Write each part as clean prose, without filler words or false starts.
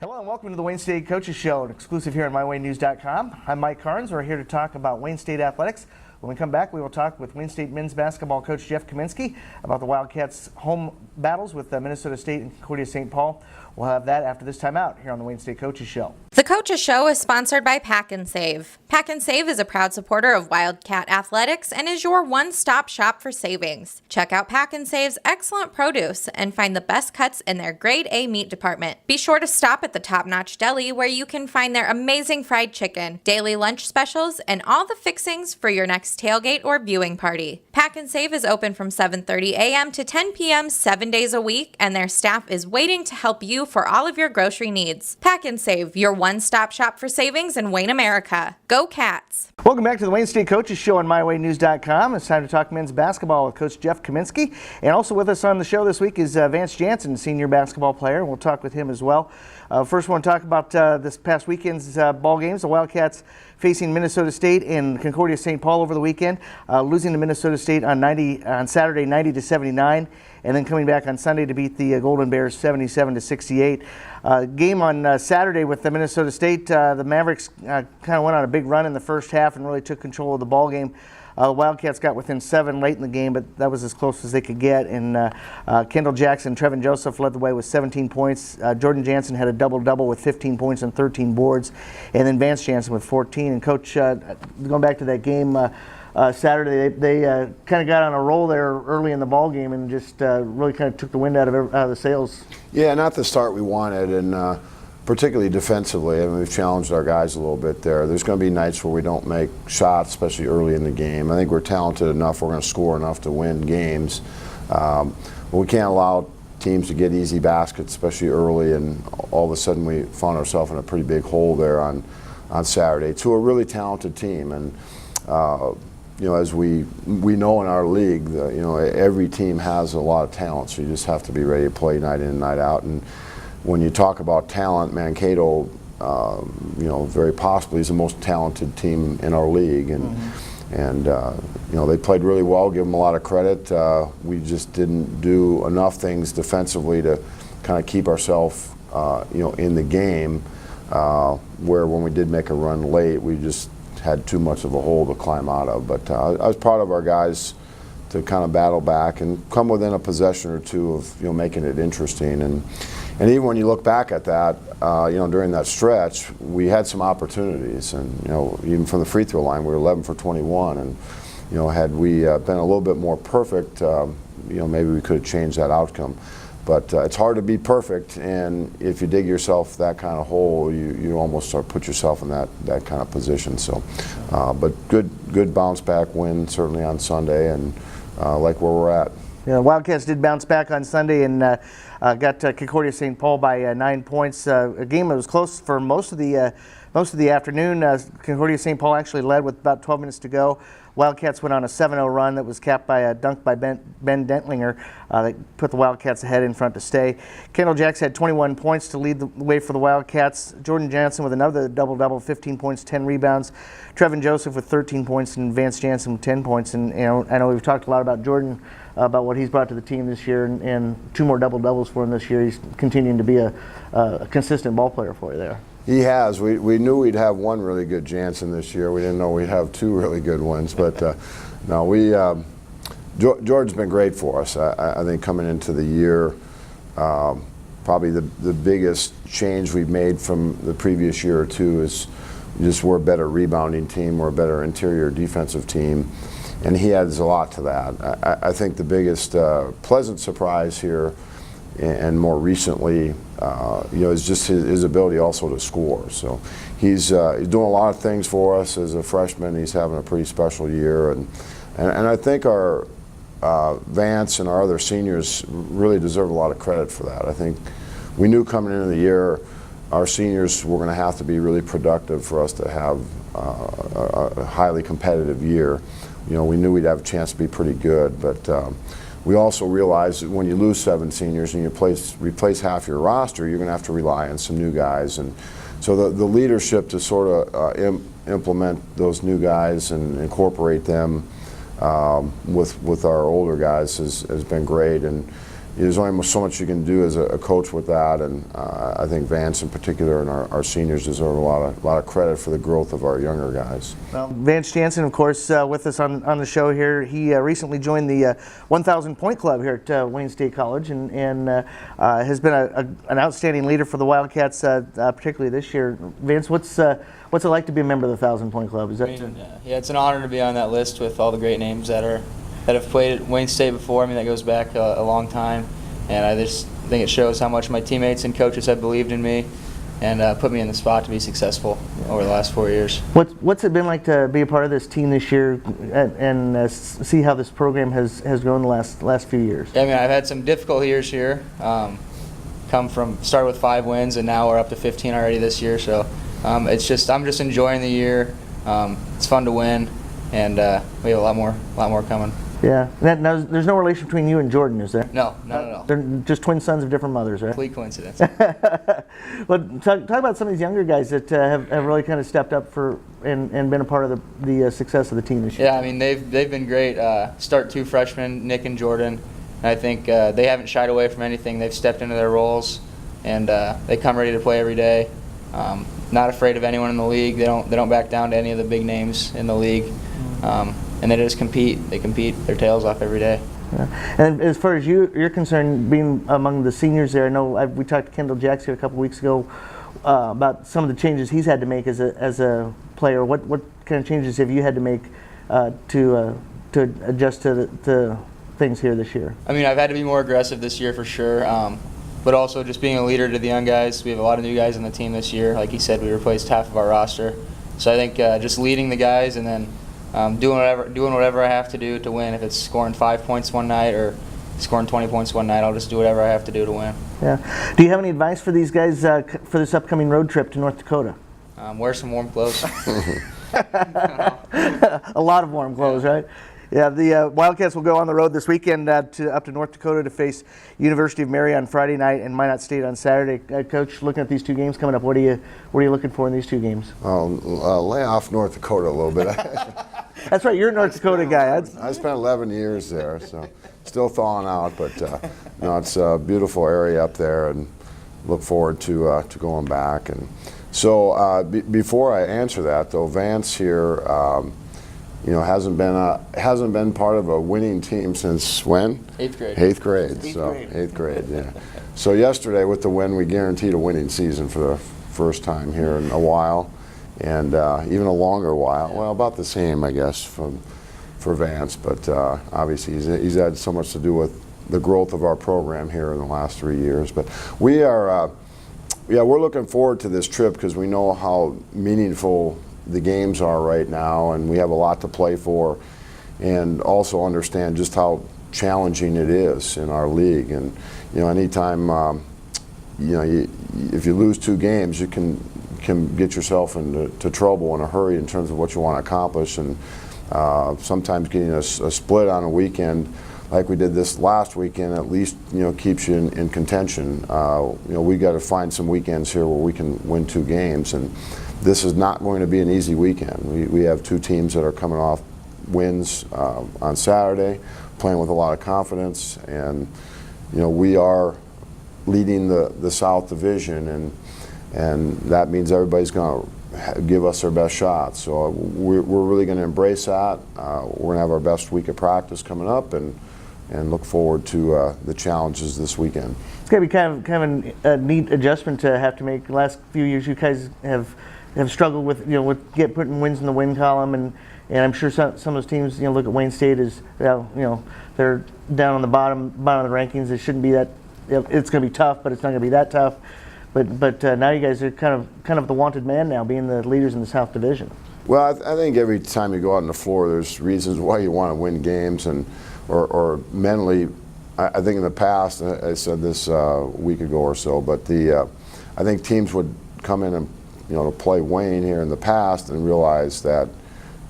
Hello and welcome to the Wayne State Coaches Show, an exclusive here on MyWayneNews.com. I'm Mike Carnes. We're here to talk about Wayne State athletics. When we come back, we will talk with Wayne State men's basketball coach Jeff Kaminsky about the Wildcats' home battles with Minnesota State and Concordia St. Paul. We'll have that after this timeout here on the Wayne State Coaches Show. The Coaches Show is sponsored by Pack and Save. Pack and Save is a proud supporter of Wildcat athletics and is your one-stop shop for savings. Check out Pack and Save's excellent produce and find the best cuts in their grade A meat department. Be sure to stop at the top-notch deli where you can find their amazing fried chicken, daily lunch specials, and all the fixings for your next tailgate or viewing party. Pack and Save is open from 7:30 a.m. to 10 p.m. 7 days a week, and their staff is waiting to help you for all of your grocery needs. Pack and Save, your one-stop shop for savings in Wayne, America. Go Cats! Welcome back to the Wayne State Coaches Show on MyWayneNews.com. It's time to talk men's basketball with Coach Jeff Kaminsky. And also with us on the show this week is Vance Janssen, senior basketball player, and we'll talk with him as well. First, we want to talk about this past weekend's ball games. The Wildcats facing Minnesota State and Concordia St. Paul over the weekend, losing to Minnesota State on Saturday 90-79, and then coming back on Sunday to beat the Golden Bears 77-68. Game on Saturday with the Minnesota State, the Mavericks kind of went on a big run in the first half and really took control of the ball game. Wildcats got within 7 late in the game, but that was as close as they could get. And Kendall Jackson, Trevin Joseph led the way with 17 points. Jordan Janssen had a double-double with 15 points and 13 boards. And then Vance Janssen with 14. And Coach, going back to that game Saturday, they kind of got on a roll there early in the ball game and just really kind of took the wind out of the sails. Yeah, not the start we wanted, and particularly defensively. I mean, we've challenged our guys a little bit there. There's going to be nights where we don't make shots, especially early in the game. I think we're talented enough, we're going to score enough to win games. But we can't allow teams to get easy baskets, especially early, and all of a sudden we found ourselves in a pretty big hole there on Saturday to a really talented team. And you know, as we know in our league, you know, every team has a lot of talent, so you just have to be ready to play night in and night out. And when you talk about talent, Mankato, you know, very possibly is the most talented team in our league, and you know, they played really well. Give them a lot of credit. We just didn't do enough things defensively to kind of keep ourselves, you know, in the game. Where when we did make a run late, we just had too much of a hole to climb out of. But I was proud of our guys to kind of battle back and come within a possession or two of, you know, making it interesting. And even when you look back at that, you know, during that stretch, we had some opportunities. And, you know, even from the free throw line, we were 11 for 21. And, you know, had we been a little bit more perfect, you know, maybe we could have changed that outcome. But it's hard to be perfect, and if you dig yourself that kind of hole, you almost start put yourself in that kind of position. So, but good bounce back win certainly on Sunday, and like where we're at. Yeah, the Wildcats did bounce back on Sunday and got Concordia St. Paul by 9 points. A game that was close for most of the afternoon. Concordia St. Paul actually led with about 12 minutes to go. Wildcats went on a 7-0 run that was capped by a dunk by Ben Dentlinger that put the Wildcats ahead in front to stay. Kendall Jackson had 21 points to lead the way for the Wildcats. Jordan Janssen with another double-double, 15 points, 10 rebounds. Trevin Joseph with 13 points and Vance Janssen with 10 points. And you know, I know we've talked a lot about Jordan, about what he's brought to the team this year, and 2 more double-doubles for him this year. He's continuing to be a consistent ball player for you there. He has. We knew we'd have one really good Janssen this year. We didn't know we'd have 2 really good ones. But no, George's been great for us. I think coming into the year, probably the biggest change we've made from the previous year or two is just we're a better rebounding team, we're a better interior defensive team, and he adds a lot to that. I think the biggest pleasant surprise here, and more recently, you know, is just his ability also to score. So he's doing a lot of things for us as a freshman. He's having a pretty special year, and I think our Vance and our other seniors really deserve a lot of credit for that. I think we knew coming into the year our seniors were going to have to be really productive for us to have a highly competitive year. You know, we knew we'd have a chance to be pretty good, but we also realized that when you lose 7 seniors and you replace half your roster, you're going to have to rely on some new guys. And so the leadership to sort of implement those new guys and incorporate them with our older guys has been great. And there's only so much you can do as a coach with that, and I think Vance in particular and our seniors deserve a lot of credit for the growth of our younger guys. Well, Vance Janssen, of course, with us on the show here. He recently joined the 1,000 Point Club here at Wayne State College, and has been an outstanding leader for the Wildcats, particularly this year. Vance, what's it like to be a member of the 1,000 Point Club? Yeah, it's an honor to be on that list with all the great names that have played at Wayne State before. I mean, that goes back a long time, and I just think it shows how much my teammates and coaches have believed in me and put me in the spot to be successful over the last 4 years. What's it been like to be a part of this team this year and see how this program has grown the last few years? Yeah, I mean, I've had some difficult years here. Started with 5 wins, and now we're up to 15 already this year. So I'm just enjoying the year. It's fun to win, and we have a lot more coming. Yeah. Now, there's no relation between you and Jordan, is there? No, not at all. They're just twin sons of different mothers, right? Complete coincidence. Well, talk about some of these younger guys that have really kind of stepped up and been a part of the success of the team this year. Yeah, I mean, they've been great. Start 2 freshmen, Nick and Jordan. And I think they haven't shied away from anything. They've stepped into their roles, and they come ready to play every day. Not afraid of anyone in the league. They don't back down to any of the big names in the league. And they just compete. They compete their tails off every day. Yeah. And as far as you're concerned, being among the seniors there, I know we talked to Kendall Jackson a couple weeks ago about some of the changes he's had to make as a player. What kind of changes have you had to make to adjust to things here this year? I mean, I've had to be more aggressive this year for sure, but also just being a leader to the young guys. We have a lot of new guys on the team this year. Like he said, we replaced half of our roster. So I think just leading the guys and then doing whatever I have to do to win. If it's scoring 5 points one night or scoring 20 points one night, I'll just do whatever I have to do to win. Yeah. Do you have any advice for these guys for this upcoming road trip to North Dakota? Wear some warm clothes. A lot of warm clothes, right? Yeah, the Wildcats will go on the road this weekend up to North Dakota to face University of Mary on Friday night and Minot State on Saturday. Coach, looking at these 2 games coming up, what are you looking for in these 2 games? Lay off North Dakota a little bit. That's right, you're a North Dakota guy. I spent 11 years there, so still thawing out, but no, it's a beautiful area up there, and look forward to going back. And so before I answer that, though, Vance here, hasn't been part of a winning team since when? 8th grade. 8th grade. Eighth grade. Yeah. So yesterday with the win, we guaranteed a winning season for the first time here in a while, and even a longer while. Well, about the same, I guess, for Vance. But obviously, he's had so much to do with the growth of our program here in the last 3 years. But we are, we're looking forward to this trip because we know how meaningful the games are right now, and we have a lot to play for, and also understand just how challenging it is in our league. And anytime if you lose 2 games, you can get yourself into trouble in a hurry in terms of what you want to accomplish, and sometimes getting a split on a weekend like we did this last weekend at least keeps you in contention. We got to find some weekends here where we can win 2 games, and this is not going to be an easy weekend. We have 2 teams that are coming off wins on Saturday, playing with a lot of confidence, and we are leading the South Division, and that means everybody's going to give us their best shot. So we're really going to embrace that. We're going to have our best week of practice coming up, and look forward to the challenges this weekend. It's going to be kind of a neat adjustment to have to make. The last few years, you guys have struggled with putting wins in the win column, and I'm sure some of those teams look at Wayne State as they're down on the bottom of the rankings. It shouldn't be that. It's going to be tough, but it's not going to be that tough. But now you guys are kind of the wanted man now, being the leaders in the South Division. Well, I think every time you go out on the floor, there's reasons why you want to win games, or mentally. I think in the past, I said this a week ago or so, but I think teams would come in and to play Wayne here in the past and realize that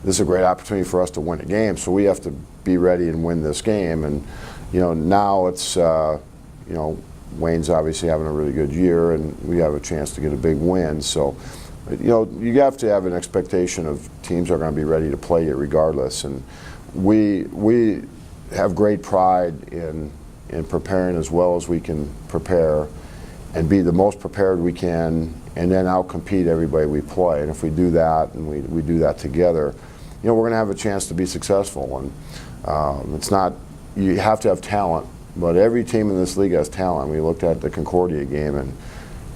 this is a great opportunity for us to win a game, so we have to be ready and win this game. And now it's Wayne's obviously having a really good year, and we have a chance to get a big win. So you have to have an expectation of teams are going to be ready to play it regardless. And we have great pride in in preparing as well as we can prepare and be the most prepared we can, and then outcompete everybody we play. And if we do that, and we do that together, we're going to have a chance to be successful. And it's not, you have to have talent, but every team in this league has talent. We looked at the Concordia game, and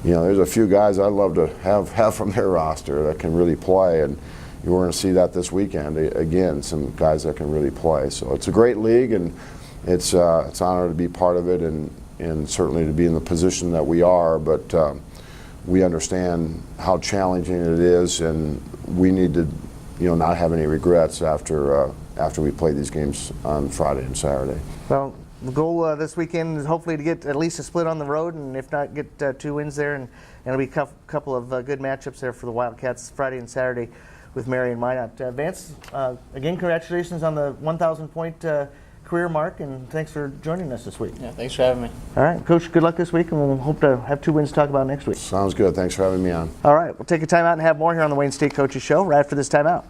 there's a few guys I'd love to have from their roster that can really play, and we're going to see that this weekend again. Some guys that can really play. So it's a great league, and it's an honor to be part of it, and certainly to be in the position that we are. But we understand how challenging it is, and we need to, not have any regrets after we play these games on Friday and Saturday. Well, the goal this weekend is hopefully to get at least a split on the road, and if not, get 2 wins there, and it'll be a couple of good matchups there for the Wildcats Friday and Saturday with Mary and Minot. Vance, again, congratulations on the 1,000 point career mark, and thanks for joining us this week. Yeah, thanks for having me. All right, Coach, good luck this week, and we'll hope to have 2 wins to talk about next week. Sounds good. Thanks for having me on. All right, we'll take a timeout and have more here on the Wayne State Coaches Show right after this timeout.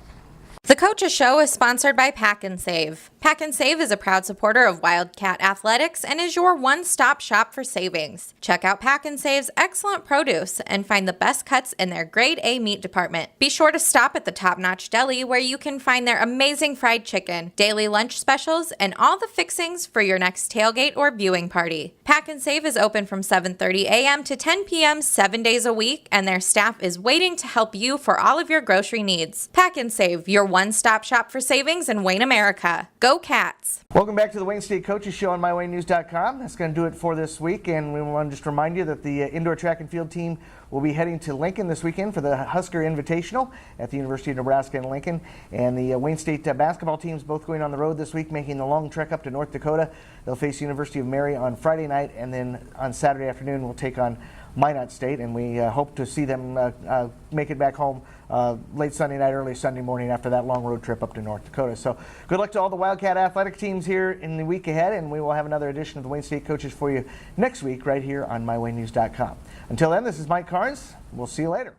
The Coaches Show is sponsored by Pack and Save. Pack and Save is a proud supporter of Wildcat Athletics and is your one-stop shop for savings. Check out Pack and Save's excellent produce and find the best cuts in their grade A meat department. Be sure to stop at the Top Notch Deli, where you can find their amazing fried chicken, daily lunch specials, and all the fixings for your next tailgate or viewing party. Pack and Save is open from 7:30 a.m. to 10 p.m. 7 days a week, and their staff is waiting to help you for all of your grocery needs. Pack and Save, your one-stop shop for savings in Wayne, America. Go Cats! Welcome back to the Wayne State Coaches Show on MyWayneNews.com. That's going to do it for this week, and we want to just remind you that the indoor track and field team will be heading to Lincoln this weekend for the Husker Invitational at the University of Nebraska in Lincoln, and the Wayne State basketball teams both going on the road this week, making the long trek up to North Dakota. They'll face the University of Mary on Friday night, and then on Saturday afternoon we'll take on Minot State, and we hope to see them make it back home late Sunday night, early Sunday morning after that long road trip up to North Dakota. So good luck to all the Wildcat athletic teams here in the week ahead, and we will have another edition of the Wayne State Coaches for you next week right here on MyWayneNews.com. Until then, this is Mike Carnes. We'll see you later.